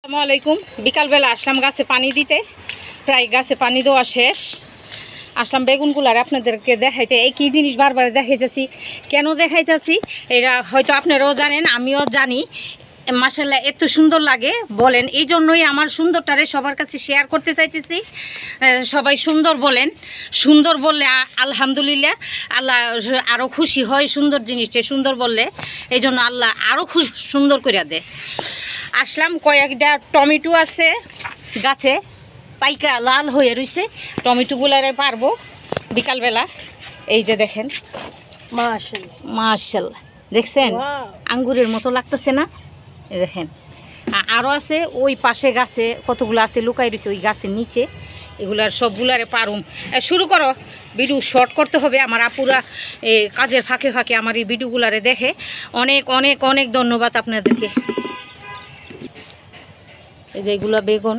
আসসালামু আলাইকুম। বিকালবেলা আসলাম গাছে পানি দিতে, প্রায় গাছে পানি দেওয়া শেষ। আসলাম বেগুনগুলার আপনাদেরকে দেখাইতে। এই কী জিনিস বারবার দেখাইতেছি, কেন দেখাইতেছি এটা হয়তো আপনারাও জানেন, আমিও জানি। মাশাআল্লাহ এত সুন্দর লাগে বলেন, এই জন্যই আমার সুন্দরটারে সবার কাছে শেয়ার করতে চাইতেছি। সবাই সুন্দর বলেন, সুন্দর বললে আলহামদুলিল্লাহ আল্লাহ আরও খুশি হয়। সুন্দর জিনিসটা সুন্দর বললে এই জন্য আল্লাহ আরও সুন্দর করে দেয়। আসলাম, কয়েকটা টমেটো আছে গাছে, পাইকা লাল হয়ে রয়েছে। টমেটোগুলারে পারবো বিকালবেলা। এই যে দেখেন, মাশাআল্লাহ দেখছেন, আঙ্গুরের মতো লাগতেছে না? এই দেখেন আরও আছে ওই পাশে গাছে, কতগুলো আছে লুকাই রয়েছে ওই গাছের নিচে। এগুলার সবগুলারে পারুম। শুরু করো, ভিডিও শর্ট করতে হবে। আমার আপুরা কাজের ফাঁকে ফাঁকে আমার এই ভিডিওগুলারে দেখে। অনেক অনেক অনেক ধন্যবাদ আপনাদেরকে। এই যে এগুলো বেগুন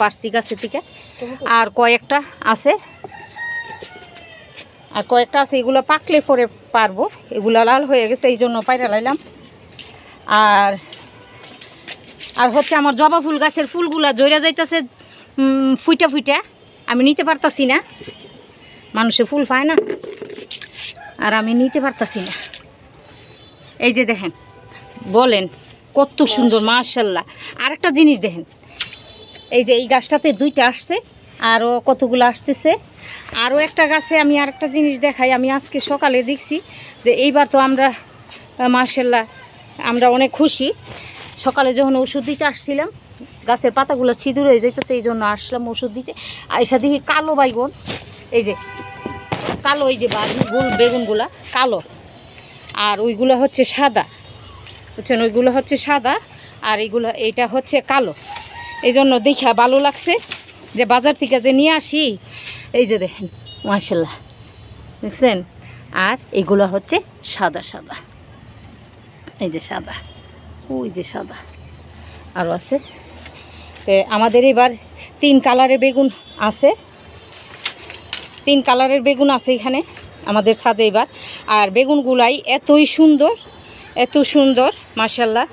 পারছি গাছের থেকে, আর কয়েকটা আছে, এগুলো পাকলে পরে পারবো। এগুলো লাল হয়ে গেছে এই জন্য পায়রা লাইলাম। আর হচ্ছে আমার জবা ফুল গাছের ফুলগুলা জইরা যাইতেছে ফুইটা ফুইটা, আমি নিতে পারতাছি না। মানুষে ফুল পায় না আর আমি নিতে পারতাছি না। এই যে দেখেন, বলেন কত সুন্দর মাশাআল্লাহ। আরেকটা জিনিস দেখেন, এই যে এই গাছটাতে দুইটা আসছে, আরও কতগুলো আসতেছে। আরও একটা গাছে আমি আরেকটা জিনিস দেখাই। আমি আজকে সকালে দেখছি যে এইবার তো আমরা মাশাআল্লাহ আমরা অনেক খুশি। সকালে যখন ওষুধ দিতে আসছিলাম, গাছের পাতাগুলো ছিদুর হয়ে যেতেছে, এই জন্য আসলাম ওষুধ দিতে। আইসা দেখি কালো বাইগন, এই যে কালো, এই যে বেগুনগুলা কালো, আর ওইগুলো হচ্ছে সাদা, বুঝছেন? ওইগুলো হচ্ছে সাদা আর এইটা হচ্ছে কালো। এই জন্য দেখা ভালো লাগছে যে বাজার থেকে যে নিয়ে আসি। এই যে দেখেন মাশাআল্লাহ দেখছেন, আর এগুলো হচ্ছে সাদা সাদা, এই যে সাদা, ওই যে সাদা আরও আছে। তো আমাদের এবার 3 কালারের বেগুন আছে, 3 কালারের বেগুন আছে এখানে আমাদের ছাদে এবার। আর বেগুনগুলাই এতই সুন্দর, এত সুন্দর মাশাআল্লাহ।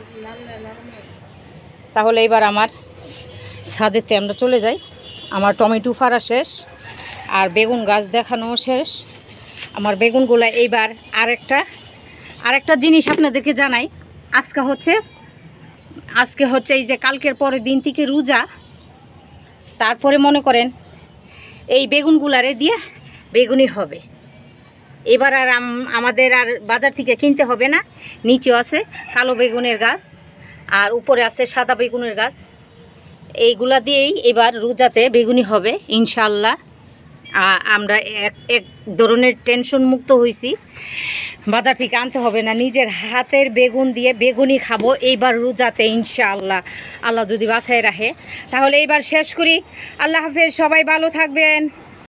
তাহলে এবার আমার ছাদেতে আমরা চলে যাই। আমার টমেটো ফাড়া শেষ আর বেগুন গাছ দেখানো শেষ। আমার বেগুনগুলা এইবার আরেকটা জিনিস আপনাদেরকে জানাই। আজকে হচ্ছে এই যে কালকের পরের দিন থেকে রোজা, তারপরে মনে করেন এই বেগুনগুলারে দিয়ে বেগুনি হবে। এবার আর আমাদের আর বাজার থেকে কিনতে হবে না। নিচেও আছে কালো বেগুনের গাছ আর উপরে আছে সাদা বেগুনের গাছ। এইগুলা দিয়েই এবার রোজাতে বেগুনি হবে ইনশাআল্লাহ। আমরা এক ধরনের টেনশন মুক্ত হয়েছি, বাজার থেকে আনতে হবে না, নিজের হাতের বেগুন দিয়ে বেগুনি খাবো এইবার রোজাতে ইনশাআল্লাহ, আল্লাহ যদি বাঁচায় রাখে। তাহলে এইবার শেষ করি। আল্লাহ হাফেজ, সবাই ভালো থাকবেন।